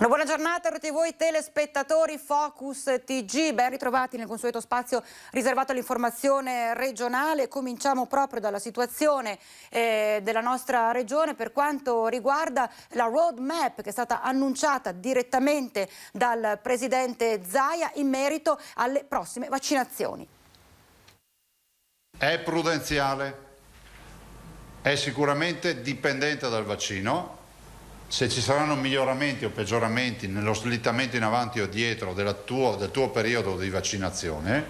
Una buona giornata a tutti voi telespettatori Focus TG, ben ritrovati nel consueto spazio riservato all'informazione regionale. Cominciamo proprio dalla situazione della nostra regione per quanto riguarda la roadmap che è stata annunciata direttamente dal Presidente Zaia in merito alle prossime vaccinazioni. È prudenziale, è sicuramente dipendente dal vaccino. Se ci saranno miglioramenti o peggioramenti nello slittamento in avanti o dietro del tuo periodo di vaccinazione,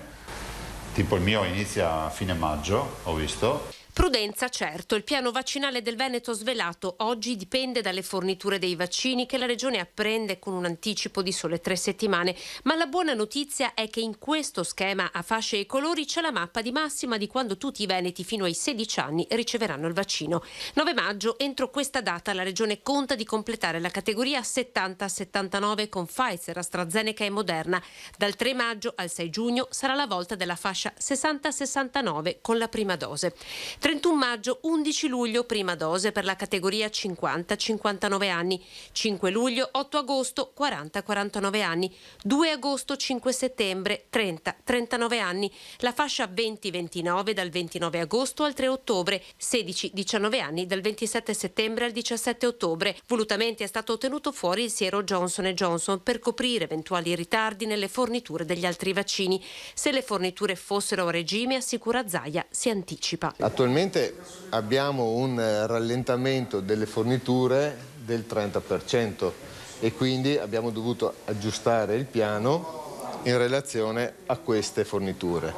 tipo il mio inizia a fine maggio, ho visto. Prudenza, certo. Il piano vaccinale del Veneto svelato oggi dipende dalle forniture dei vaccini che la Regione apprende con un anticipo di sole 3 settimane. Ma la buona notizia è che in questo schema a fasce e colori c'è la mappa di massima di quando tutti i veneti fino ai 16 anni riceveranno il vaccino. 9 maggio, entro questa data la Regione conta di completare la categoria 70-79 con Pfizer, AstraZeneca e Moderna. Dal 3 maggio al 6 giugno sarà la volta della fascia 60-69 con la prima dose. 31 maggio, 11 luglio, prima dose per la categoria 50-59 anni. 5 luglio, 8 agosto, 40-49 anni. 2 agosto, 5 settembre, 30-39 anni. La fascia 20-29 dal 29 agosto al 3 ottobre. 16-19 anni dal 27 settembre al 17 ottobre. Volutamente è stato tenuto fuori il siero Johnson & Johnson per coprire eventuali ritardi nelle forniture degli altri vaccini. Se le forniture fossero a regime, assicura Zaia, si anticipa. Attualmente abbiamo un rallentamento delle forniture del 30% e quindi abbiamo dovuto aggiustare il piano in relazione a queste forniture.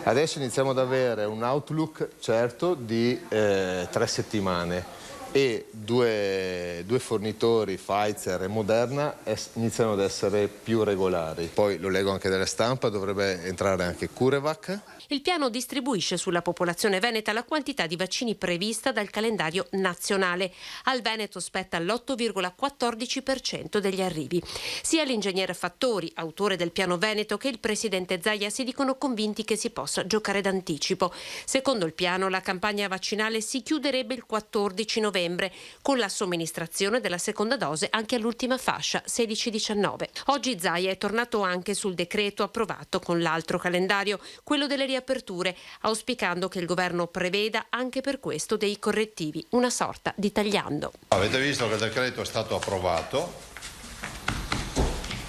Adesso iniziamo ad avere un outlook certo di 3 settimane e due fornitori, Pfizer e Moderna, iniziano ad essere più regolari. Poi lo leggo anche dalla stampa, dovrebbe entrare anche CureVac. Il piano distribuisce sulla popolazione veneta la quantità di vaccini prevista dal calendario nazionale. Al Veneto spetta l'8,14% degli arrivi. Sia l'ingegnere Fattori, autore del piano Veneto, che il presidente Zaia si dicono convinti che si possa giocare d'anticipo. Secondo il piano, la campagna vaccinale si chiuderebbe il 14 novembre con la somministrazione della seconda dose anche all'ultima fascia, 16-19. Oggi Zaia è tornato anche sul decreto approvato con l'altro calendario, quello delle riaperture, auspicando che il governo preveda anche per questo dei correttivi, una sorta di tagliando. Avete visto che il decreto è stato approvato.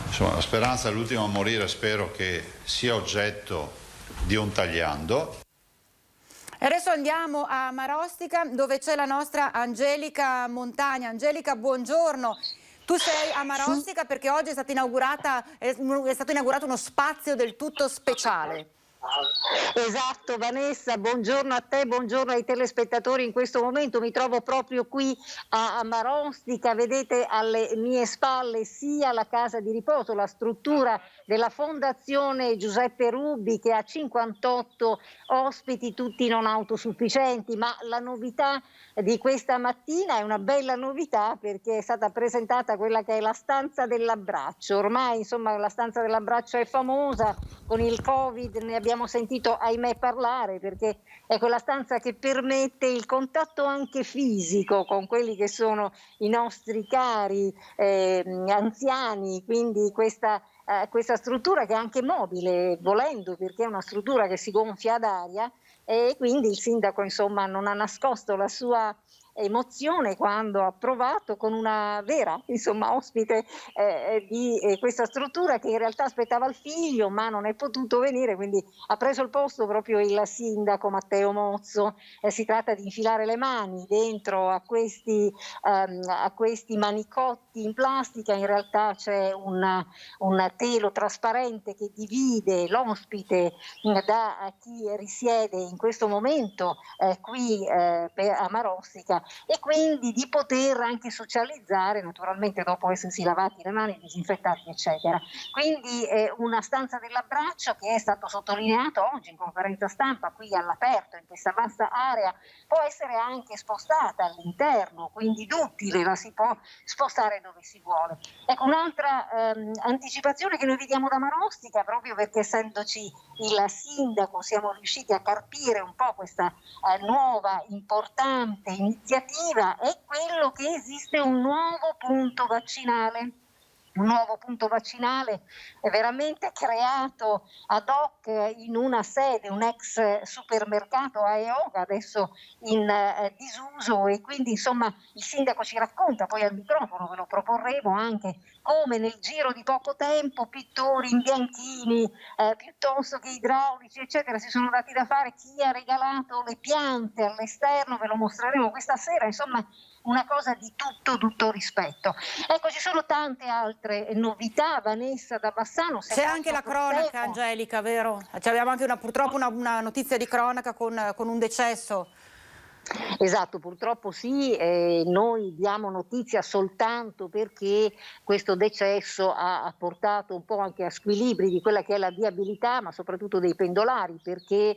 Insomma, la speranza è l'ultima a morire, spero che sia oggetto di un tagliando. E adesso andiamo a Marostica dove c'è la nostra Angelica Montagna. Angelica, buongiorno. Tu sei a Marostica perché oggi è stato inaugurato uno spazio del tutto speciale. Esatto Vanessa, buongiorno a te, buongiorno ai telespettatori. In questo momento mi trovo proprio qui a Marostica, vedete alle mie spalle sia la casa di riposo, la struttura della Fondazione Giuseppe Rubi che ha 58 ospiti, tutti non autosufficienti, ma la novità di questa mattina è una bella novità perché è stata presentata quella che è la stanza dell'abbraccio. Ormai insomma la stanza dell'abbraccio è famosa, con il Covid ne abbiamo sentito ahimè parlare perché è quella stanza che permette il contatto anche fisico con quelli che sono i nostri cari anziani, quindi questa struttura che è anche mobile volendo perché è una struttura che si gonfia ad aria e quindi il sindaco insomma non ha nascosto la sua emozione quando ha approvato con una vera ospite di questa struttura che in realtà aspettava il figlio ma non è potuto venire, quindi ha preso il posto proprio il sindaco Matteo Mozzo. Si tratta di infilare le mani dentro a questi manicotti in plastica, in realtà c'è un telo trasparente che divide l'ospite da chi risiede in questo momento qui a Marostica e quindi di poter anche socializzare naturalmente dopo essersi lavati le mani, disinfettati eccetera. Quindi una stanza dell'abbraccio che è stato sottolineato oggi in conferenza stampa qui all'aperto in questa vasta area, può essere anche spostata all'interno, quindi duttile, la si può spostare dove si vuole. Ecco un'altra anticipazione che noi vediamo da Marostica, proprio perché essendoci il sindaco siamo riusciti a carpire un po' questa nuova importante iniziativa, è quello che esiste un nuovo punto vaccinale un nuovo punto vaccinale è veramente creato ad hoc in una sede, un ex supermercato a Eoga, adesso in disuso, e quindi insomma il sindaco ci racconta poi al microfono, ve lo proporremo anche, come nel giro di poco tempo pittori in bianchini piuttosto che idraulici eccetera si sono dati da fare, chi ha regalato le piante all'esterno, ve lo mostreremo questa sera, insomma una cosa di tutto rispetto. Ecco, ci sono tante altre novità, Vanessa, da Bassano. C'è anche la cronaca, Angelica, vero? Abbiamo anche purtroppo una notizia di cronaca con un decesso. Esatto, purtroppo sì, noi diamo notizia soltanto perché questo decesso ha portato un po' anche a squilibri di quella che è la viabilità, ma soprattutto dei pendolari, perché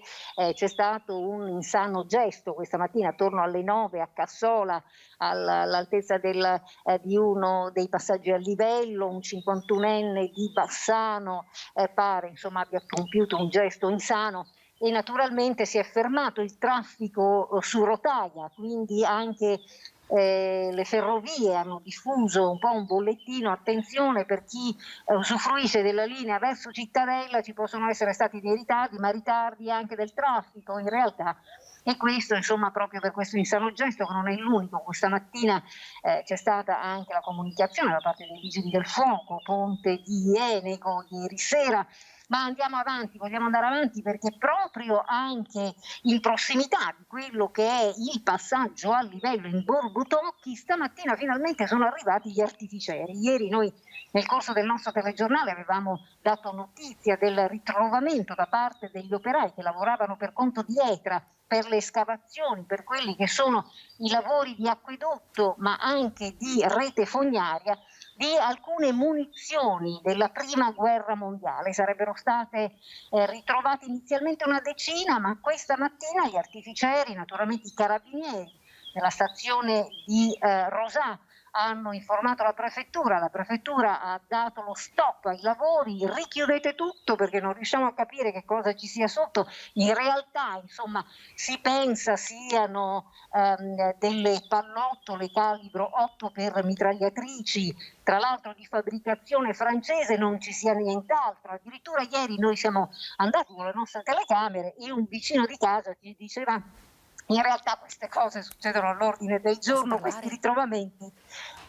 c'è stato un insano gesto questa mattina attorno alle 9 a Cassola, all'altezza di uno dei passaggi a livello, un 51enne di Bassano pare insomma abbia compiuto un gesto insano, e naturalmente si è fermato il traffico su rotaia, quindi anche le ferrovie hanno diffuso un po' un bollettino: attenzione, per chi usufruisce della linea verso Cittadella ci possono essere stati dei ritardi, ma ritardi anche del traffico in realtà. E questo insomma proprio per questo insano gesto, che non è l'unico. Questa mattina c'è stata anche la comunicazione da parte dei vigili del fuoco, ponte di Enego ieri sera. Ma andiamo avanti, vogliamo andare avanti perché proprio anche in prossimità di quello che è il passaggio a livello in Borgo Tocchi, stamattina finalmente sono arrivati gli artificieri. Ieri noi nel corso del nostro telegiornale avevamo dato notizia del ritrovamento da parte degli operai che lavoravano per conto di Etra per le escavazioni, per quelli che sono i lavori di acquedotto ma anche di rete fognaria, di alcune munizioni della prima guerra mondiale. Sarebbero state ritrovate inizialmente una decina, ma questa mattina gli artificieri, naturalmente i carabinieri della stazione di Rosà, hanno informato la prefettura ha dato lo stop ai lavori, richiudete tutto perché non riusciamo a capire che cosa ci sia sotto. In realtà insomma si pensa siano delle pallottole calibro 8 per mitragliatrici, tra l'altro di fabbricazione francese, non ci sia nient'altro. Addirittura ieri noi siamo andati con le nostre telecamere e un vicino di casa ci diceva: in realtà queste cose succedono all'ordine del giorno, questi ritrovamenti,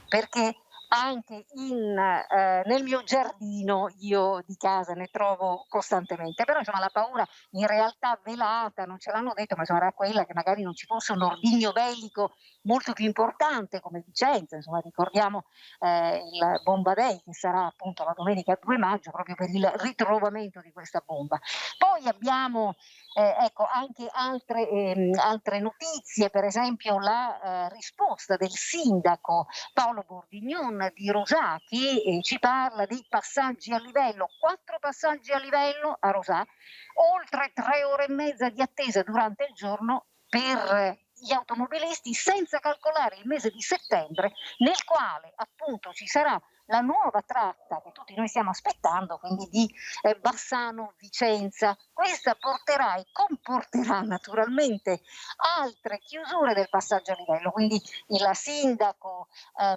perché anche nel mio giardino io di casa ne trovo costantemente. Però insomma la paura in realtà velata, non ce l'hanno detto, ma insomma era quella che magari non ci fosse un ordigno bellico molto più importante come Vicenza. Insomma ricordiamo il Bomba Day, che sarà appunto la domenica 2 maggio proprio per il ritrovamento di questa bomba. Poi abbiamo ecco anche altre notizie, per esempio la risposta del sindaco Paolo Bordignon di Rosà, che ci parla dei passaggi a livello, 4 passaggi a livello a Rosà, oltre 3 ore e mezza di attesa durante il giorno per gli automobilisti, senza calcolare il mese di settembre, nel quale appunto ci sarà la nuova tratta che tutti noi stiamo aspettando, quindi di Bassano-Vicenza. Questa porterà e comporterà naturalmente altre chiusure del passaggio a livello, quindi il sindaco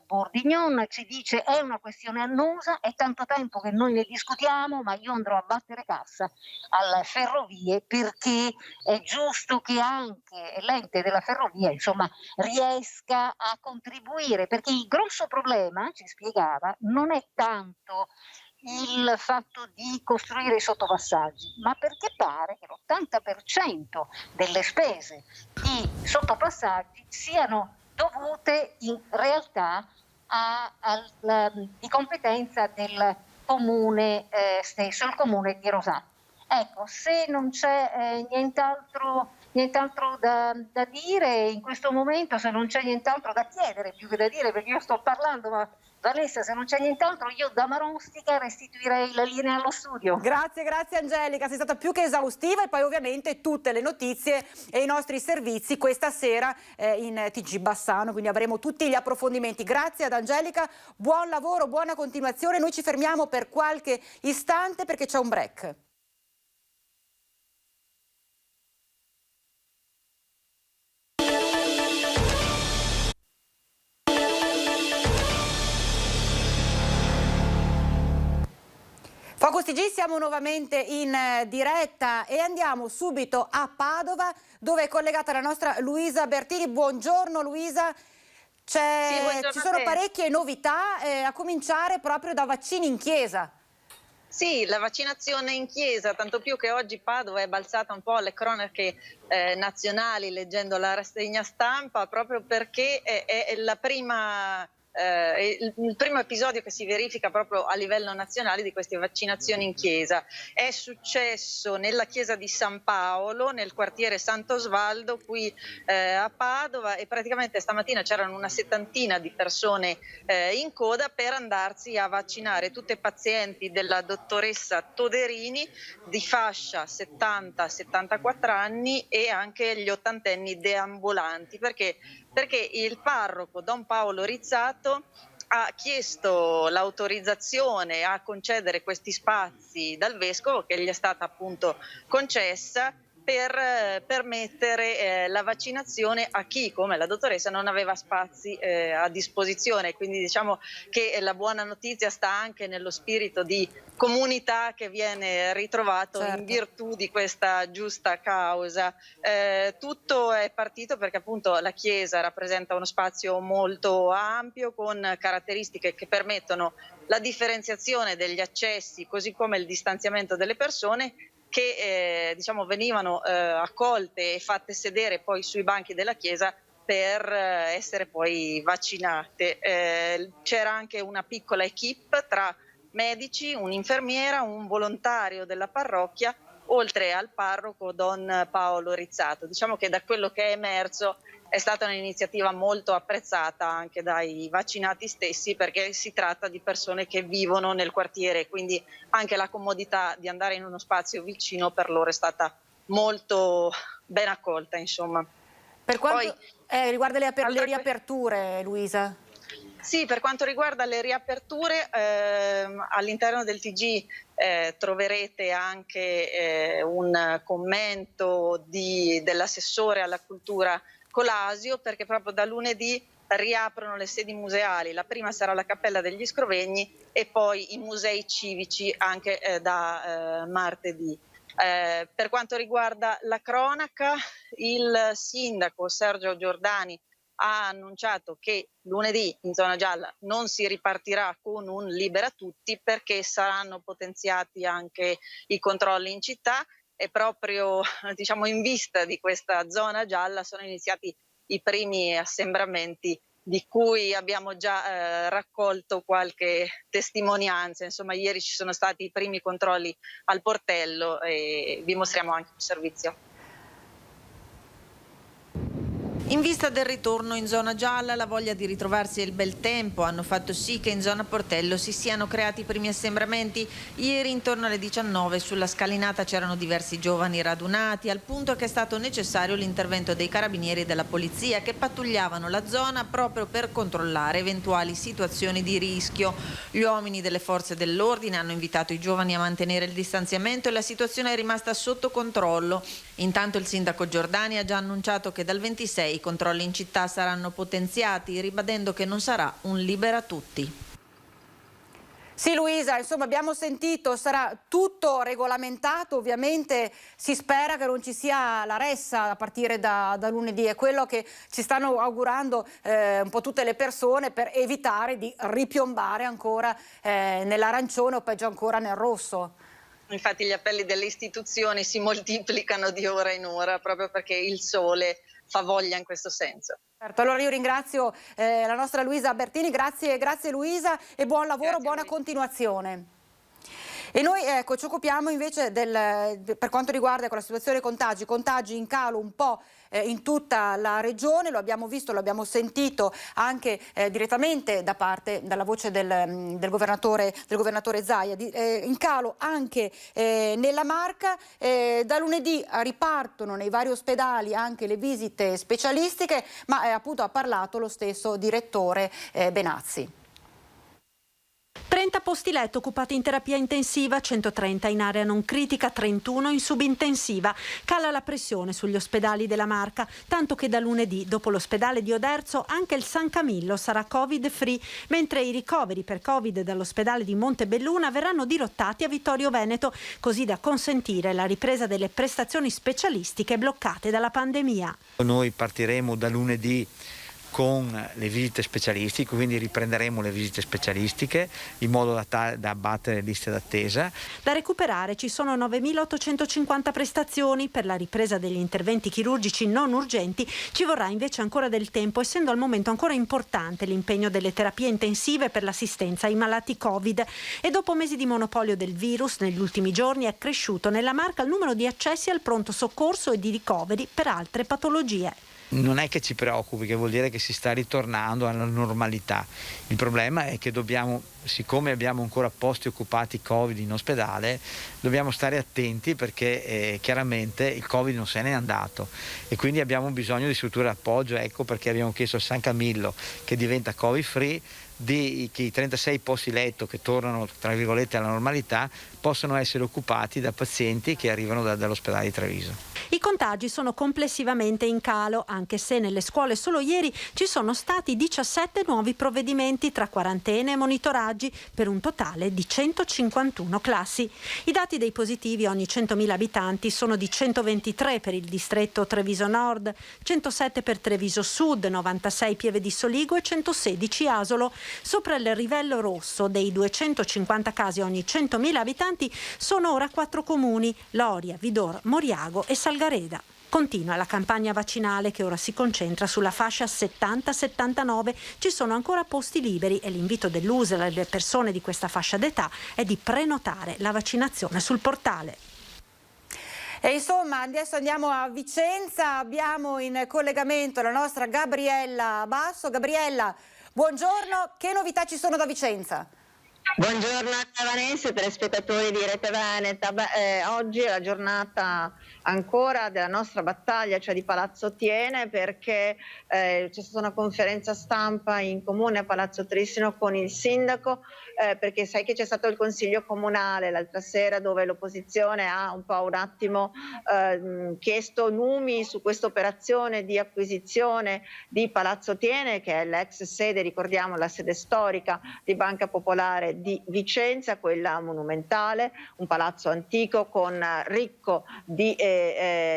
Bordignon ci dice: è una questione annosa, è tanto tempo che noi ne discutiamo, ma io andrò a battere cassa alle ferrovie perché è giusto che anche l'ente della ferrovia insomma riesca a contribuire, perché il grosso problema, ci spiegava, non è tanto il fatto di costruire i sottopassaggi, ma perché pare che l'80% delle spese di sottopassaggi siano dovute in realtà di competenza del comune stesso, il comune di Rosà. Ecco, se non c'è nient'altro da dire in questo momento, se non c'è nient'altro da chiedere più che da dire, perché io sto parlando, ma Vanessa, se non c'è nient'altro, io da Marostica restituirei la linea allo studio. Grazie Angelica, sei stata più che esaustiva, e poi ovviamente tutte le notizie e i nostri servizi questa sera in TG Bassano, quindi avremo tutti gli approfondimenti. Grazie ad Angelica, buon lavoro, buona continuazione. Noi ci fermiamo per qualche istante perché c'è un break. Focus TG, siamo nuovamente in diretta e andiamo subito a Padova, dove è collegata la nostra Luisa Bertini. Buongiorno Luisa, Sì, buongiorno ci a sono te. parecchie novità, a cominciare proprio da vaccini in chiesa. Sì, la vaccinazione in chiesa, tanto più che oggi Padova è balzata un po' alle cronache nazionali leggendo la rassegna stampa, proprio perché è la prima... il primo episodio che si verifica proprio a livello nazionale di queste vaccinazioni in chiesa. È successo nella chiesa di San Paolo, nel quartiere Sant'Osvaldo, qui a Padova, e praticamente stamattina c'erano una settantina di persone in coda per andarsi a vaccinare, tutte pazienti della dottoressa Toderini di fascia 70-74 anni e anche gli ottantenni deambulanti, perché il parroco Don Paolo Rizzato ha chiesto l'autorizzazione a concedere questi spazi dal vescovo, che gli è stata appunto concessa, per permettere la vaccinazione a chi, come la dottoressa, non aveva spazi a disposizione. Quindi diciamo che la buona notizia sta anche nello spirito di comunità che viene ritrovato in virtù di questa giusta causa. Tutto è partito perché appunto la chiesa rappresenta uno spazio molto ampio con caratteristiche che permettono la differenziazione degli accessi, così come il distanziamento delle persone, che diciamo venivano accolte e fatte sedere poi sui banchi della chiesa per essere poi vaccinate. C'era anche una piccola equipe tra medici, un'infermiera, un volontario della parrocchia, oltre al parroco Don Paolo Rizzato. Diciamo che da quello che è emerso è stata un'iniziativa molto apprezzata anche dai vaccinati stessi, perché si tratta di persone che vivono nel quartiere, quindi anche la comodità di andare in uno spazio vicino per loro è stata molto ben accolta, insomma. Per quanto Poi, riguarda le riaperture, Luisa? Sì, per quanto riguarda le riaperture, all'interno del TG troverete anche un commento dell'assessore alla cultura Colasio, perché proprio da lunedì riaprono le sedi museali. La prima sarà la Cappella degli Scrovegni e poi i musei civici anche da martedì. Per quanto riguarda la cronaca, il sindaco Sergio Giordani ha annunciato che lunedì in zona gialla non si ripartirà con un libera tutti, perché saranno potenziati anche i controlli in città, e proprio diciamo in vista di questa zona gialla sono iniziati i primi assembramenti di cui abbiamo già raccolto qualche testimonianza. Insomma, ieri ci sono stati i primi controlli al portello e vi mostriamo anche un servizio. In vista del ritorno in zona gialla, la voglia di ritrovarsi e il bel tempo hanno fatto sì che in zona Portello si siano creati i primi assembramenti. Ieri intorno alle 19 sulla scalinata c'erano diversi giovani radunati, al punto che è stato necessario l'intervento dei carabinieri e della polizia, che pattugliavano la zona proprio per controllare eventuali situazioni di rischio. Gli uomini delle forze dell'ordine hanno invitato i giovani a mantenere il distanziamento e la situazione è rimasta sotto controllo. Intanto il sindaco Giordani ha già annunciato che dal 26 i controlli in città saranno potenziati, ribadendo che non sarà un libera tutti. Sì Luisa, insomma abbiamo sentito, sarà tutto regolamentato, ovviamente si spera che non ci sia la ressa a partire da lunedì, è quello che ci stanno augurando un po' tutte le persone, per evitare di ripiombare ancora nell'arancione o peggio ancora nel rosso. Infatti gli appelli delle istituzioni si moltiplicano di ora in ora, proprio perché il sole fa voglia in questo senso. Certo, allora io ringrazio la nostra Luisa Bertini, grazie Luisa e buon lavoro, buona continuazione. E noi ecco, ci occupiamo invece per quanto riguarda la situazione dei contagi in calo un po' in tutta la regione, lo abbiamo visto, lo abbiamo sentito anche direttamente dalla voce del governatore Zaia, in calo anche nella Marca. Da lunedì ripartono nei vari ospedali anche le visite specialistiche, ma appunto ha parlato lo stesso direttore Benazzi. 30 posti letto occupati in terapia intensiva, 130 in area non critica, 31 in subintensiva. Cala la pressione sugli ospedali della Marca, tanto che da lunedì, dopo l'ospedale di Oderzo, anche il San Camillo sarà Covid free, mentre i ricoveri per Covid dall'ospedale di Montebelluna verranno dirottati a Vittorio Veneto, così da consentire la ripresa delle prestazioni specialistiche bloccate dalla pandemia. Noi partiremo da lunedì con le visite specialistiche, quindi riprenderemo le visite specialistiche in modo da abbattere le liste d'attesa. Da recuperare ci sono 9.850 prestazioni. Per la ripresa degli interventi chirurgici non urgenti ci vorrà invece ancora del tempo, essendo al momento ancora importante l'impegno delle terapie intensive per l'assistenza ai malati Covid. E dopo mesi di monopolio del virus, negli ultimi giorni è cresciuto nella Marca il numero di accessi al pronto soccorso e di ricoveri per altre patologie. Non è che ci preoccupi, che vuol dire che si sta ritornando alla normalità. Il problema è che siccome abbiamo ancora posti occupati Covid in ospedale, dobbiamo stare attenti perché chiaramente il Covid non se n'è andato e quindi abbiamo bisogno di strutture d'appoggio. Ecco perché abbiamo chiesto al San Camillo, che diventa Covid free, che i 36 posti letto che tornano tra virgolette alla normalità possano essere occupati da pazienti che arrivano dall'ospedale di Treviso. I contagi sono complessivamente in calo, anche se nelle scuole solo ieri ci sono stati 17 nuovi provvedimenti tra quarantene e monitoraggi per un totale di 151 classi. I dati dei positivi ogni 100.000 abitanti sono di 123 per il distretto Treviso Nord, 107 per Treviso Sud, 96 Pieve di Soligo e 116 Asolo. Sopra il livello rosso dei 250 casi ogni 100.000 abitanti sono ora 4 comuni: Loria, Vidor, Moriago e Salgareda. Continua la campagna vaccinale che ora si concentra sulla fascia 70-79. Ci sono ancora posti liberi e l'invito dell'USL alle persone di questa fascia d'età è di prenotare la vaccinazione sul portale. E insomma, adesso andiamo a Vicenza, abbiamo in collegamento la nostra Gabriella Basso. Gabriella, buongiorno, che novità ci sono da Vicenza? Buongiorno a Vanessa e telespettatori di Rete Veneta. Oggi è la giornata ancora della nostra battaglia, cioè di Palazzo Thiene, perché c'è stata una conferenza stampa in comune a Palazzo Trissino con il sindaco, perché sai che c'è stato il consiglio comunale l'altra sera dove l'opposizione ha un attimo chiesto numi su questa operazione di acquisizione di Palazzo Thiene, che è l'ex sede, ricordiamo, la sede storica di Banca Popolare di Vicenza, quella monumentale, un palazzo antico ricco di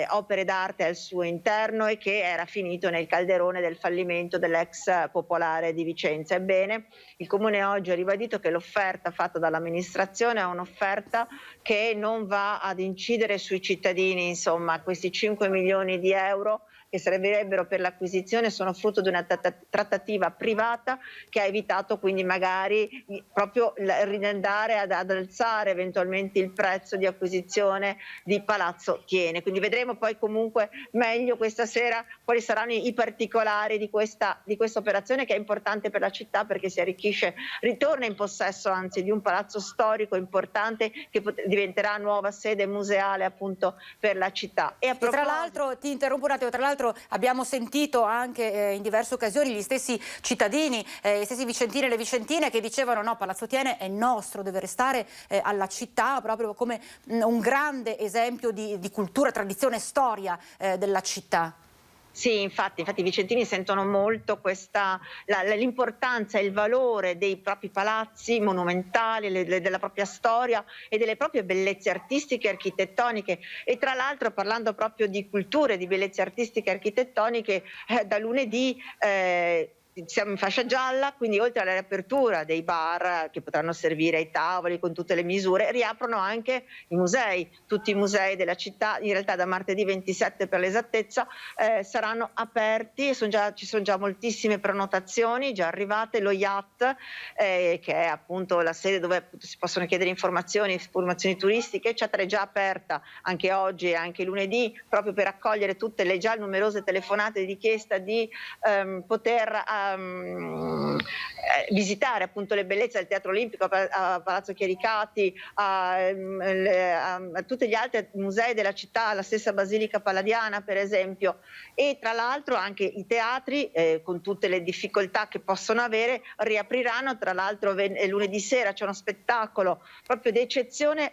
opere d'arte al suo interno e che era finito nel calderone del fallimento dell'ex Popolare di Vicenza. Ebbene, il Comune oggi ha ribadito che l'offerta fatta dall'amministrazione è un'offerta che non va ad incidere sui cittadini, insomma, questi 5 milioni di euro che servirebbero per l'acquisizione sono frutto di una trattativa privata che ha evitato quindi magari proprio rimandare ad alzare eventualmente il prezzo di acquisizione di Palazzo Thiene. Quindi vedremo poi comunque meglio questa sera quali saranno i particolari di questa operazione, che è importante per la città perché si arricchisce, ritorna in possesso anzi di un palazzo storico importante che diventerà nuova sede museale appunto per la città. E tra l'altro, ti interrompo un attimo, tra l'altro abbiamo sentito anche in diverse occasioni gli stessi cittadini, gli stessi vicentini e le vicentine che dicevano no, Palazzo Thiene è nostro, deve restare alla città, proprio come un grande esempio di cultura, tradizione e storia della città. Sì, infatti i vicentini sentono molto l'importanza e il valore dei propri palazzi monumentali, della propria storia e delle proprie bellezze artistiche e architettoniche. E tra l'altro, parlando proprio di culture, di bellezze artistiche e architettoniche, da lunedì siamo in fascia gialla, quindi oltre alla riapertura dei bar che potranno servire ai tavoli con tutte le misure, riaprono anche i musei. Tutti i musei della città, in realtà da martedì 27 per l'esattezza, saranno aperti e ci sono già moltissime prenotazioni già arrivate. Lo IAT, che è appunto la sede dove si possono chiedere informazioni turistiche, è già aperta anche oggi e anche lunedì, proprio per accogliere tutte le già numerose telefonate di richiesta di poter visitare appunto le bellezze del Teatro Olimpico, a Palazzo Chiericati, a tutti gli altri musei della città, la stessa Basilica Palladiana per esempio, e tra l'altro anche i teatri con tutte le difficoltà che possono avere riapriranno. Tra l'altro lunedì sera c'è uno spettacolo proprio di eccezione,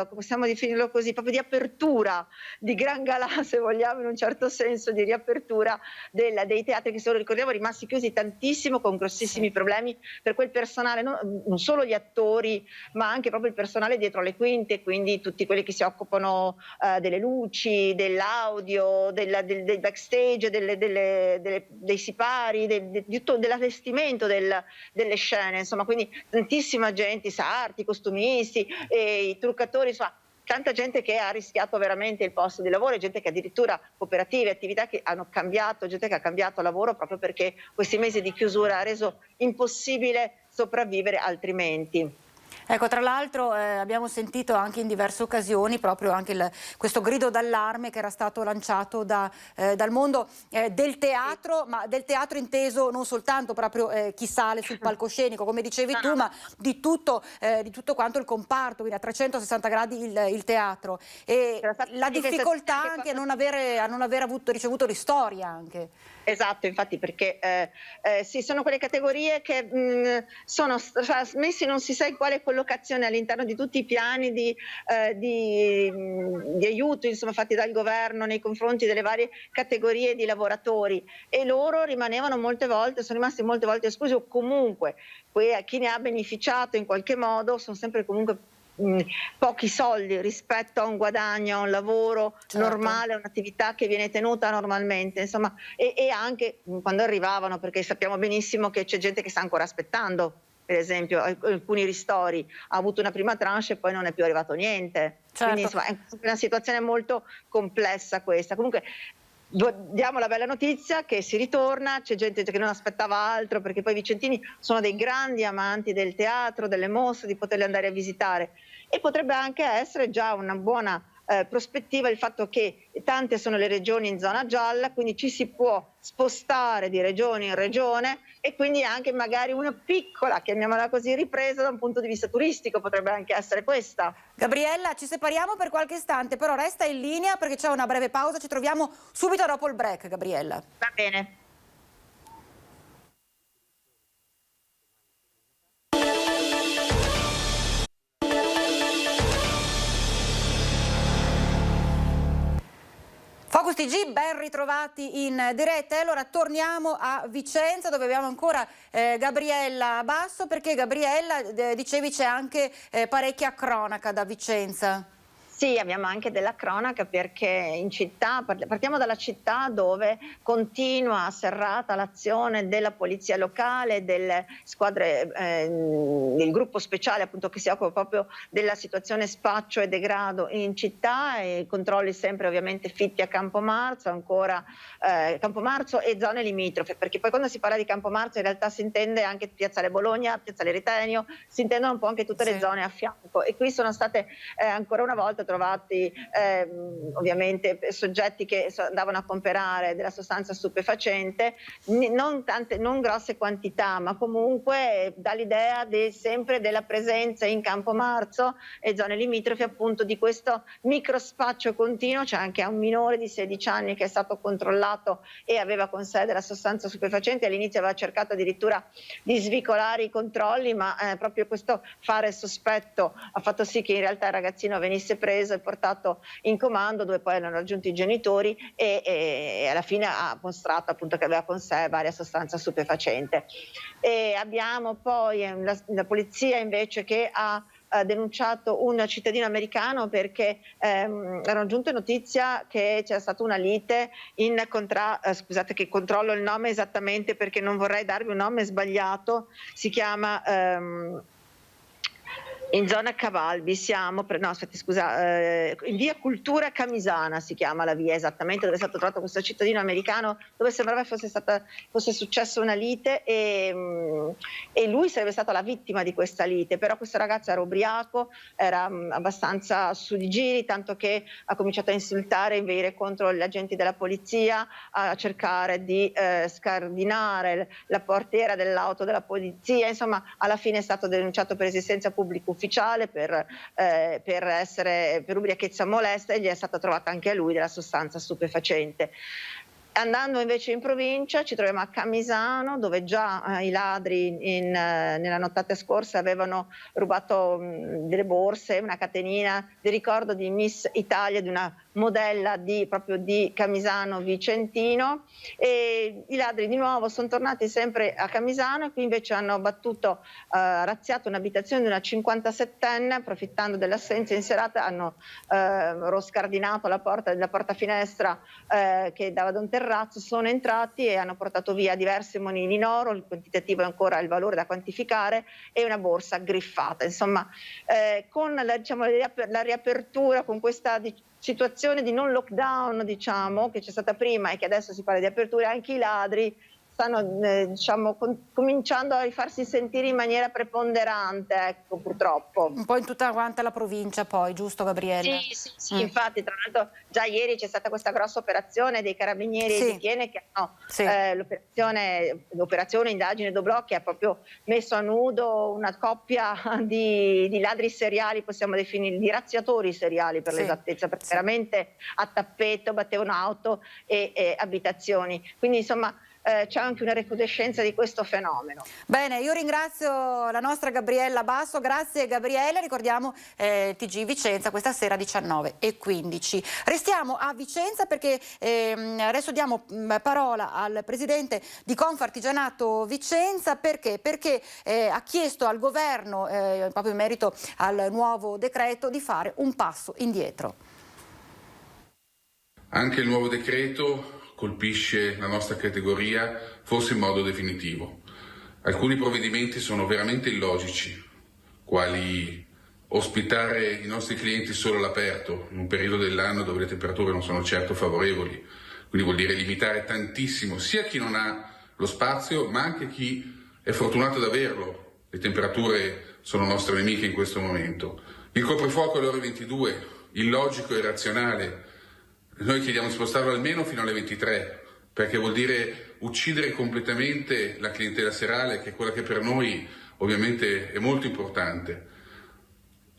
possiamo definirlo così, proprio di apertura, di gran galà se vogliamo, in un certo senso, di riapertura dei teatri che, se lo ricordiamo, rimasti chiusi tantissimo, con grossissimi problemi per quel personale, non solo gli attori ma anche proprio il personale dietro le quinte, quindi tutti quelli che si occupano delle luci, dell'audio, del backstage, dei sipari, dell'allestimento delle scene, insomma, quindi tantissima gente, sarti, costumisti, i truccatori, insomma, tanta gente che ha rischiato veramente il posto di lavoro, e gente che addirittura, cooperative, attività che hanno cambiato, gente che ha cambiato lavoro proprio perché questi mesi di chiusura ha reso impossibile sopravvivere altrimenti. Ecco, tra l'altro abbiamo sentito anche in diverse occasioni proprio anche questo grido d'allarme che era stato lanciato dal mondo del teatro, ma del teatro inteso non soltanto proprio chi sale sul palcoscenico, come dicevi tu, ma di tutto quanto il comparto, quindi a 360 gradi il teatro. E la difficoltà anche a non aver ricevuto ristori anche. Esatto, infatti, perché sì, sono quelle categorie che sono messe non si sa in quale collocazione all'interno di tutti i piani di aiuto, insomma, fatti dal governo nei confronti delle varie categorie di lavoratori, e loro sono rimasti molte volte esclusi, o comunque chi ne ha beneficiato in qualche modo sono sempre comunque pochi soldi rispetto a un guadagno, a un lavoro normale, un'attività che viene tenuta normalmente, insomma, e anche quando arrivavano, perché sappiamo benissimo che c'è gente che sta ancora aspettando, per esempio alcuni ristori, ha avuto una prima tranche e poi non è più arrivato niente. Quindi insomma, è una situazione molto complessa questa. Comunque diamo la bella notizia che si ritorna, c'è gente che non aspettava altro, perché poi i vicentini sono dei grandi amanti del teatro, delle mostre, di poterle andare a visitare, e potrebbe anche essere già una buona prospettiva il fatto che tante sono le regioni in zona gialla, quindi ci si può spostare di regione in regione, e quindi anche magari una piccola, chiamiamola così, ripresa da un punto di vista turistico potrebbe anche essere questa. Gabriella, ci separiamo per qualche istante, però resta in linea perché c'è una breve pausa, ci troviamo subito dopo il break, Gabriella. Va bene. Focus TG, ben ritrovati in diretta. E allora torniamo a Vicenza, dove abbiamo ancora Gabriella Basso, perché Gabriella, dicevi, c'è anche parecchia cronaca da Vicenza. Sì, abbiamo anche della cronaca, perché in città, partiamo dalla città, dove continua serrata l'azione della polizia locale, delle squadre del gruppo speciale appunto che si occupa proprio della situazione spaccio e degrado in città, e controlli sempre ovviamente fitti a Campomarzo, ancora Campomarzo e zone limitrofe, perché poi quando si parla di Campomarzo in realtà si intende anche Piazzale Bologna, Piazzale Ritenio, si intendono un po' anche tutte le zone a fianco, e qui sono state ancora una volta trovati ovviamente soggetti che andavano a comprare della sostanza stupefacente, non grosse quantità, ma comunque dà l'idea sempre della presenza in Campomarzo e zone limitrofe appunto di questo microspaccio continuo. C'è anche un minore di 16 anni che è stato controllato e aveva con sé della sostanza stupefacente. All'inizio aveva cercato addirittura di svicolare i controlli, ma proprio questo fare sospetto ha fatto sì che in realtà il ragazzino venisse preso e portato in comando, dove poi hanno raggiunto i genitori, e alla fine ha mostrato appunto che aveva con sé varia sostanza stupefacente. E abbiamo poi la polizia invece che ha denunciato un cittadino americano, perché era raggiunta notizia che c'è stata una lite scusate che controllo il nome esattamente perché non vorrei darvi un nome sbagliato, si chiama In zona Cavalbi siamo, in via Cultura Camisana si chiama la via esattamente, dove è stato trovato questo cittadino americano, dove sembrava fosse successa una lite e lui sarebbe stata la vittima di questa lite, però questo ragazzo era ubriaco, era abbastanza su di giri, tanto che ha cominciato a insultare, inveire contro gli agenti della polizia, a cercare di scardinare la portiera dell'auto della polizia, insomma alla fine è stato denunciato per esistenza pubblica ufficiale, per ubriachezza molesta, e gli è stata trovata anche a lui della sostanza stupefacente. Andando invece in provincia ci troviamo a Camisano, dove già i ladri nella nottata scorsa avevano rubato delle borse, una catenina di ricordo di Miss Italia, di una modella proprio di Camisano Vicentino, e i ladri di nuovo sono tornati sempre a Camisano, e qui invece hanno razziato un'abitazione di una 57enne, approfittando dell'assenza in serata hanno scardinato la porta finestra che dava da un terrazzo, sono entrati e hanno portato via diversi monili in oro, il quantitativo è ancora il valore da quantificare, e una borsa griffata. Insomma, con la riapertura, con questa situazione di non lockdown, che c'è stata prima e che adesso si parla di apertura, anche i ladri stanno cominciando a farsi sentire in maniera preponderante, ecco, purtroppo. Un po' in tutta quanta la provincia poi, giusto Gabriella? Sì, infatti, tra l'altro già ieri c'è stata questa grossa operazione dei carabinieri di Thiene, che hanno l'operazione indagine Doblò, che ha proprio messo a nudo una coppia di ladri seriali, possiamo definire, di razziatori seriali per l'esattezza, perché veramente a tappeto battevano auto e abitazioni. Quindi insomma c'è anche una recrudescenza di questo fenomeno. Bene, io ringrazio la nostra Gabriella Basso, grazie Gabriele, ricordiamo TG Vicenza questa sera 19:15. Restiamo a Vicenza perché adesso diamo parola al presidente di Confartigianato Vicenza, perché ha chiesto al governo, proprio in merito al nuovo decreto, di fare un passo indietro. Anche il nuovo decreto colpisce la nostra categoria, forse in modo definitivo. Alcuni provvedimenti sono veramente illogici, quali ospitare i nostri clienti solo all'aperto, in un periodo dell'anno dove le temperature non sono certo favorevoli, quindi vuol dire limitare tantissimo sia chi non ha lo spazio, ma anche chi è fortunato ad averlo. Le temperature sono nostre nemiche in questo momento. Il coprifuoco alle ore 22, illogico e irrazionale. Noi chiediamo di spostarlo almeno fino alle 23, perché vuol dire uccidere completamente la clientela serale, che è quella che per noi ovviamente è molto importante.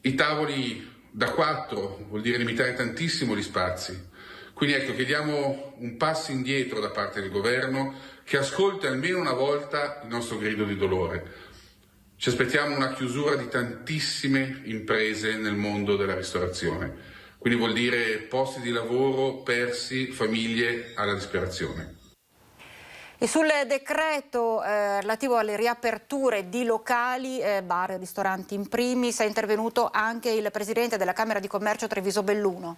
I tavoli da 4 vuol dire limitare tantissimo gli spazi. Quindi ecco, chiediamo un passo indietro da parte del governo, che ascolti almeno una volta il nostro grido di dolore. Ci aspettiamo una chiusura di tantissime imprese nel mondo della ristorazione. Quindi vuol dire posti di lavoro persi, famiglie alla disperazione. E sul decreto relativo alle riaperture di locali, bar e ristoranti in primis, è intervenuto anche il presidente della Camera di Commercio Treviso Belluno.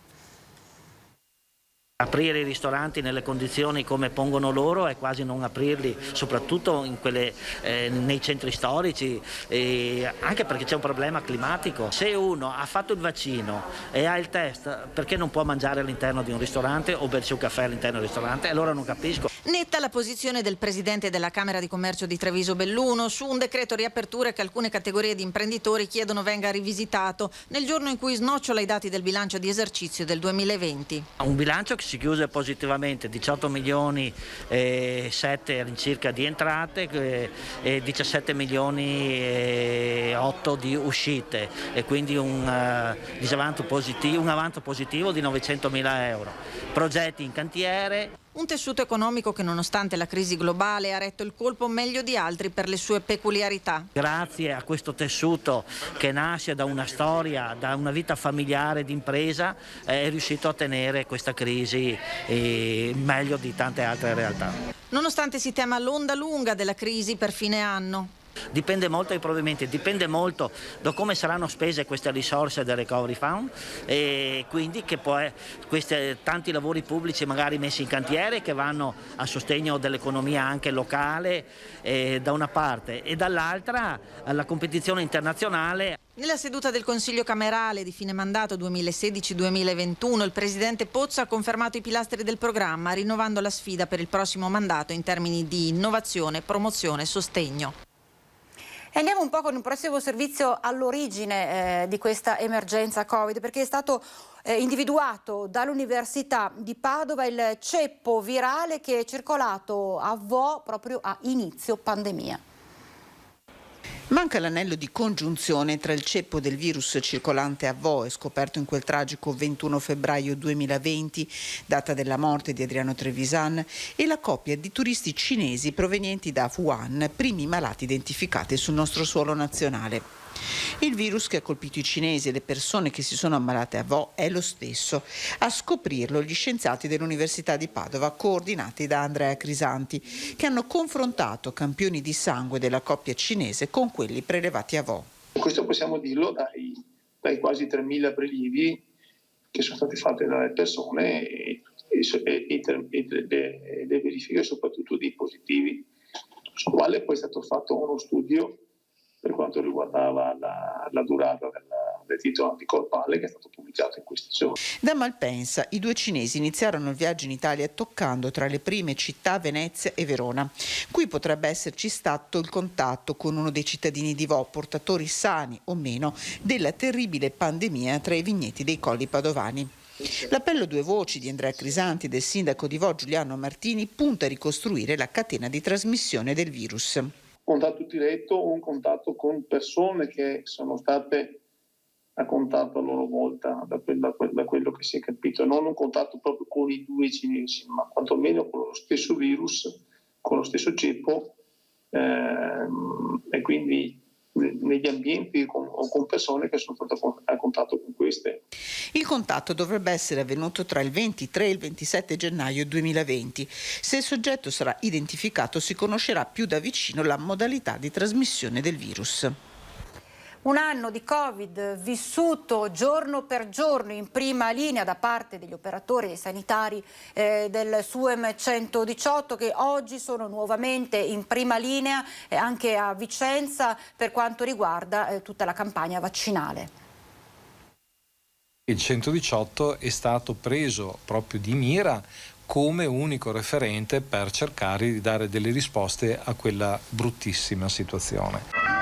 Aprire i ristoranti nelle condizioni come pongono loro è quasi non aprirli, soprattutto nei centri storici, anche perché c'è un problema climatico. Se uno ha fatto il vaccino e ha il test, perché non può mangiare all'interno di un ristorante o bersi un caffè all'interno del ristorante? Allora non capisco. Netta la posizione del presidente della Camera di Commercio di Treviso Belluno su un decreto riaperture che alcune categorie di imprenditori chiedono venga rivisitato nel giorno in cui snocciola i dati del bilancio di esercizio del 2020. Un bilancio che si chiuse positivamente, 18 milioni e 7 all'incirca di entrate e 17 milioni e 8 di uscite, e quindi un avanzo positivo di 900.000 euro. Progetti in cantiere. Un tessuto economico che, nonostante la crisi globale, ha retto il colpo meglio di altri per le sue peculiarità. Grazie a questo tessuto che nasce da una storia, da una vita familiare d'impresa, è riuscito a tenere questa crisi meglio di tante altre realtà. Nonostante si tema l'onda lunga della crisi per fine anno. Dipende molto dai provvedimenti, dipende molto da come saranno spese queste risorse del Recovery Fund, e quindi che poi questi tanti lavori pubblici magari messi in cantiere che vanno a sostegno dell'economia anche locale da una parte, e dall'altra la competizione internazionale. Nella seduta del Consiglio Camerale di fine mandato 2016-2021 il Presidente Pozzo ha confermato i pilastri del programma, rinnovando la sfida per il prossimo mandato in termini di innovazione, promozione e sostegno. E andiamo un po' con un prossimo servizio all'origine di questa emergenza Covid, perché è stato individuato dall'Università di Padova il ceppo virale che è circolato a Vo proprio a inizio pandemia. Manca l'anello di congiunzione tra il ceppo del virus circolante a Vo, scoperto in quel tragico 21 febbraio 2020, data della morte di Adriano Trevisan, e la coppia di turisti cinesi provenienti da Wuhan, primi malati identificati sul nostro suolo nazionale. Il virus che ha colpito i cinesi e le persone che si sono ammalate a Vo è lo stesso. A scoprirlo gli scienziati dell'Università di Padova, coordinati da Andrea Crisanti, che hanno confrontato campioni di sangue della coppia cinese con quelli prelevati a Vo. Questo possiamo dirlo dai quasi 3.000 prelievi che sono stati fatti dalle persone e le verifiche soprattutto dei positivi, sul quale poi è stato fatto uno studio per quanto riguardava la durata del titolo anticorpale, che è stato pubblicato in questi giorni. Da Malpensa i due cinesi iniziarono il viaggio in Italia toccando tra le prime città Venezia e Verona. Qui potrebbe esserci stato il contatto con uno dei cittadini di Vo, portatori sani o meno della terribile pandemia tra i vigneti dei Colli Padovani. L'appello a due voci di Andrea Crisanti e del sindaco di Vo Giuliano Martini punta a ricostruire la catena di trasmissione del virus. Contatto diretto o un contatto con persone che sono state a contatto a loro volta, da quello che si è capito, non un contatto proprio con i due cinesi, ma quantomeno con lo stesso virus, con lo stesso ceppo, e quindi negli ambienti o con persone che sono state a contatto con queste. Il contatto dovrebbe essere avvenuto tra il 23 e il 27 gennaio 2020. Se il soggetto sarà identificato si conoscerà più da vicino la modalità di trasmissione del virus. Un anno di Covid vissuto giorno per giorno in prima linea da parte degli operatori sanitari del SUEM 118, che oggi sono nuovamente in prima linea anche a Vicenza per quanto riguarda tutta la campagna vaccinale. Il 118 è stato preso proprio di mira come unico referente per cercare di dare delle risposte a quella bruttissima situazione.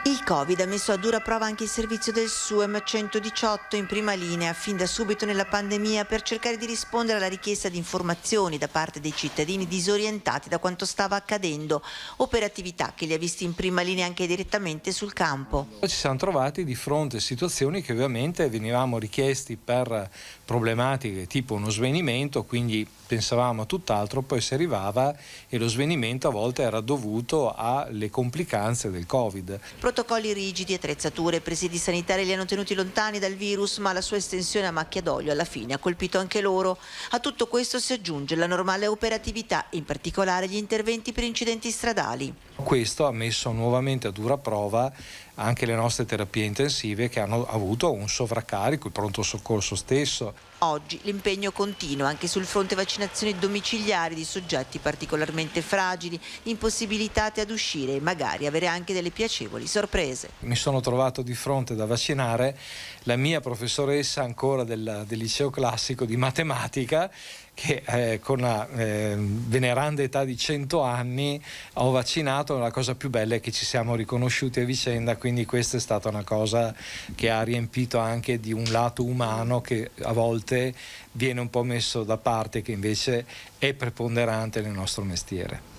Il Covid ha messo a dura prova anche il servizio del SUEM 118 in prima linea fin da subito nella pandemia per cercare di rispondere alla richiesta di informazioni da parte dei cittadini disorientati da quanto stava accadendo, operatività che li ha visti in prima linea anche direttamente sul campo. Ci siamo trovati di fronte a situazioni che ovviamente venivamo richiesti per problematiche tipo uno svenimento, quindi pensavamo a tutt'altro, poi si arrivava e lo svenimento a volte era dovuto alle complicanze del Covid. Protocolli rigidi, attrezzature e presidi sanitari li hanno tenuti lontani dal virus, ma la sua estensione a macchia d'olio alla fine ha colpito anche loro. A tutto questo si aggiunge la normale operatività, in particolare gli interventi per incidenti stradali. Questo ha messo nuovamente a dura prova anche le nostre terapie intensive, che hanno avuto un sovraccarico, il pronto soccorso stesso. Oggi l'impegno continua anche sul fronte vaccinazioni domiciliari di soggetti particolarmente fragili, impossibilitati ad uscire e magari avere anche delle piacevoli sorprese. Mi sono trovato di fronte da vaccinare la mia professoressa ancora del liceo classico di matematica, che con la veneranda età di 100 anni ho vaccinato. La cosa più bella è che ci siamo riconosciuti a vicenda, quindi questa è stata una cosa che ha riempito anche di un lato umano che a volte viene un po' messo da parte, che invece è preponderante nel nostro mestiere.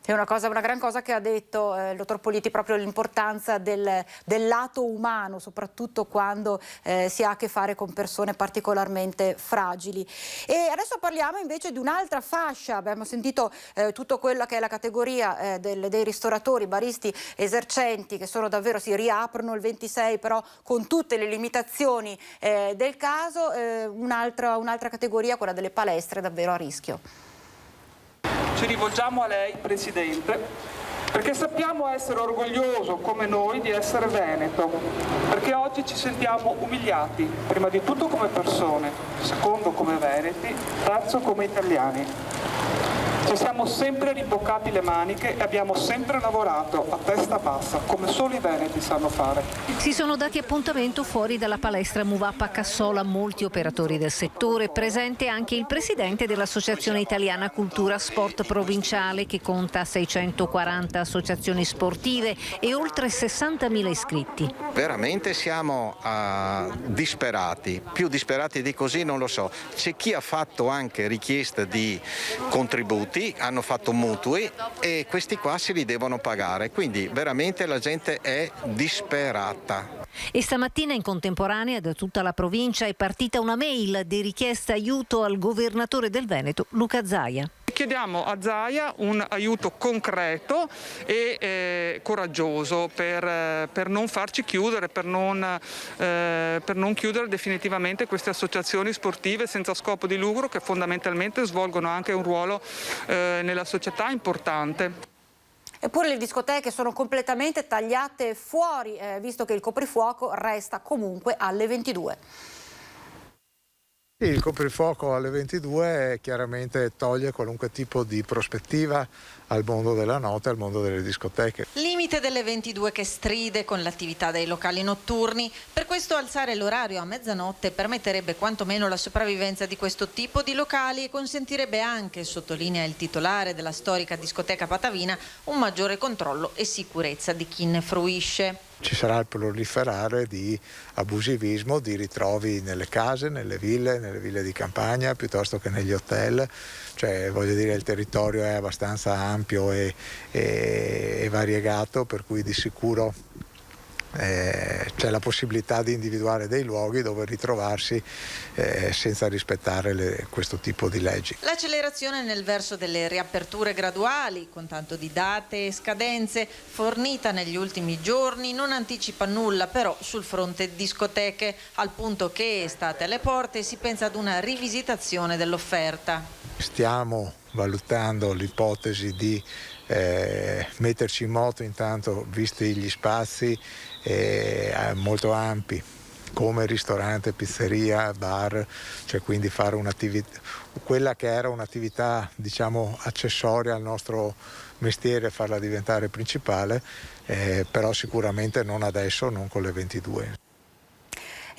È una gran cosa che ha detto il dottor Politi, proprio l'importanza del lato umano, soprattutto quando si ha a che fare con persone particolarmente fragili. E adesso parliamo invece di un'altra fascia. Abbiamo sentito tutto quello che è la categoria dei ristoratori, baristi, esercenti, che sono davvero, si riaprono il 26, però con tutte le limitazioni del caso. Un'altra categoria, quella delle palestre, davvero a rischio. Ci rivolgiamo a lei, Presidente, perché sappiamo essere orgoglioso come noi di essere veneto, perché oggi ci sentiamo umiliati, prima di tutto come persone, secondo come veneti, terzo come italiani. Ci siamo sempre rimboccati le maniche e abbiamo sempre lavorato a testa bassa, come solo i veneti sanno fare. Si sono dati appuntamento fuori dalla palestra Muvappa a Cassola molti operatori del settore, presente anche il presidente dell'Associazione Italiana Cultura Sport Provinciale, che conta 640 associazioni sportive e oltre 60.000 iscritti. Veramente siamo disperati, più disperati di così non lo so. C'è chi ha fatto anche richiesta di contributi, hanno fatto mutui e questi qua se li devono pagare, quindi veramente la gente è disperata. E stamattina in contemporanea da tutta la provincia è partita una mail di richiesta aiuto al governatore del Veneto, Luca Zaia. Chiediamo a Zaia un aiuto concreto e coraggioso per non farci chiudere, per non chiudere definitivamente queste associazioni sportive senza scopo di lucro che fondamentalmente svolgono anche un ruolo nella società importante. Eppure le discoteche sono completamente tagliate fuori, visto che il coprifuoco resta comunque alle 22. Il coprifuoco alle 22 chiaramente toglie qualunque tipo di prospettiva al mondo della notte, al mondo delle discoteche. Limite delle 22 che stride con l'attività dei locali notturni. Per questo alzare l'orario a mezzanotte permetterebbe quantomeno la sopravvivenza di questo tipo di locali e consentirebbe anche, sottolinea il titolare della storica discoteca patavina, un maggiore controllo e sicurezza di chi ne fruisce. Ci sarà il proliferare di abusivismo, di ritrovi nelle case, nelle ville di campagna piuttosto che negli hotel, cioè voglio dire il territorio è abbastanza ampio e variegato, per cui di sicuro c'è la possibilità di individuare dei luoghi dove ritrovarsi senza rispettare questo tipo di leggi. L'accelerazione nel verso delle riaperture graduali, con tanto di date e scadenze, fornita negli ultimi giorni, non anticipa nulla però sul fronte discoteche, al punto che, estate alle porte, si pensa ad una rivisitazione dell'offerta. Stiamo valutando l'ipotesi di metterci in moto intanto, visti gli spazi molto ampi come ristorante, pizzeria, bar, cioè quindi fare un'attività, quella che era un'attività diciamo accessoria al nostro mestiere, farla diventare principale, però sicuramente non adesso, non con le 22.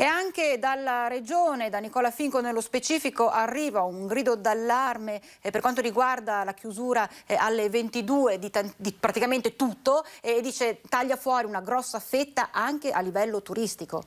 E anche dalla Regione, da Nicola Finco nello specifico, arriva un grido d'allarme per quanto riguarda la chiusura alle 22 di praticamente tutto, e dice taglia fuori una grossa fetta anche a livello turistico.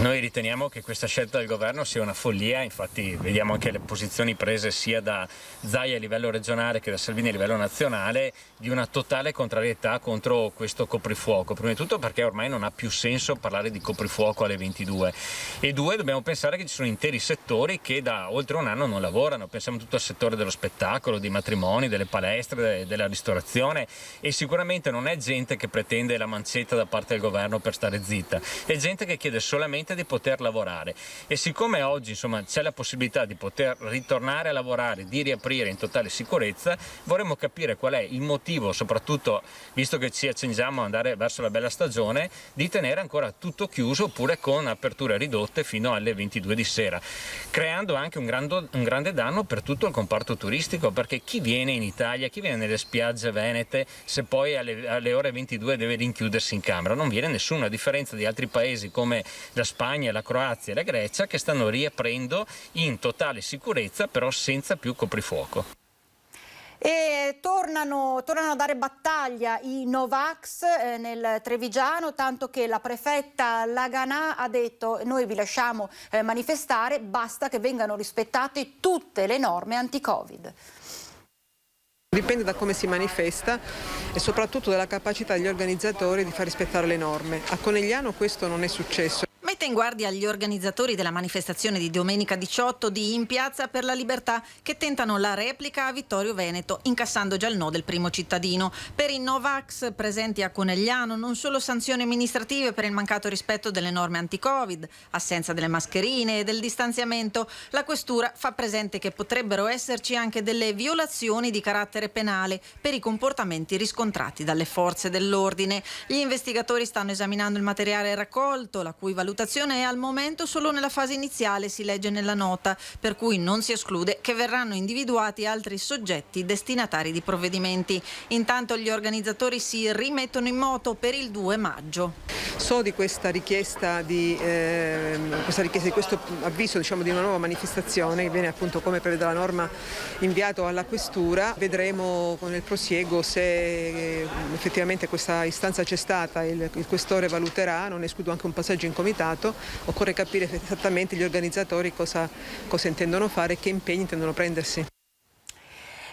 Noi riteniamo che questa scelta del governo sia una follia, infatti vediamo anche le posizioni prese sia da Zaia a livello regionale che da Salvini a livello nazionale di una totale contrarietà contro questo coprifuoco. Prima di tutto perché ormai non ha più senso parlare di coprifuoco alle 22 e due, dobbiamo pensare che ci sono interi settori che da oltre un anno non lavorano, pensiamo tutto al settore dello spettacolo, dei matrimoni, delle palestre, della ristorazione, e sicuramente non è gente che pretende la mancetta da parte del governo per stare zitta, è gente che chiede solamente di poter lavorare, e siccome oggi insomma c'è la possibilità di poter ritornare a lavorare, di riaprire in totale sicurezza, vorremmo capire qual è il motivo, soprattutto visto che ci accingiamo ad andare verso la bella stagione, di tenere ancora tutto chiuso oppure con aperture ridotte fino alle 22 di sera, creando anche un grande danno per tutto il comparto turistico, perché chi viene in Italia, chi viene nelle spiagge venete, se poi alle ore 22 deve rinchiudersi in camera? Non viene nessuno, a differenza di altri paesi come la Spagna, la Croazia e la Grecia, che stanno riaprendo in totale sicurezza, però senza più coprifuoco. E tornano a dare battaglia i Novax nel Trevigiano, tanto che la prefetta Laganà ha detto: noi vi lasciamo manifestare, basta che vengano rispettate tutte le norme anti-Covid. Dipende da come si manifesta e soprattutto dalla capacità degli organizzatori di far rispettare le norme. A Conegliano questo non è successo. Mette in guardia gli organizzatori della manifestazione di domenica 18 di In Piazza per la Libertà, che tentano la replica a Vittorio Veneto, incassando già il no del primo cittadino. Per i Novax presenti a Conegliano non solo sanzioni amministrative per il mancato rispetto delle norme anti-Covid, assenza delle mascherine e del distanziamento. La questura fa presente che potrebbero esserci anche delle violazioni di carattere penale per i comportamenti riscontrati dalle forze dell'ordine. Gli investigatori stanno esaminando il materiale raccolto, la cui valutazione situazione è al momento solo nella fase iniziale, si legge nella nota, per cui non si esclude che verranno individuati altri soggetti destinatari di provvedimenti. Intanto gli organizzatori si rimettono in moto per il 2 maggio. So di questa richiesta di questo avviso, di una nuova manifestazione che viene, appunto, come prevede la norma, inviato alla questura. Vedremo nel prosieguo se effettivamente questa istanza c'è stata, il questore valuterà, non escludo anche un passaggio in comitato. Occorre capire esattamente gli organizzatori cosa intendono fare e che impegni intendono prendersi.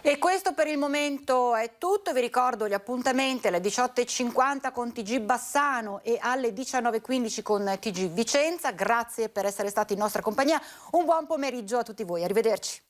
E questo per il momento è tutto. Vi ricordo gli appuntamenti alle 18:50 con TG Bassano e alle 19:15 con TG Vicenza. Grazie per essere stati in nostra compagnia. Un buon pomeriggio a tutti voi. Arrivederci.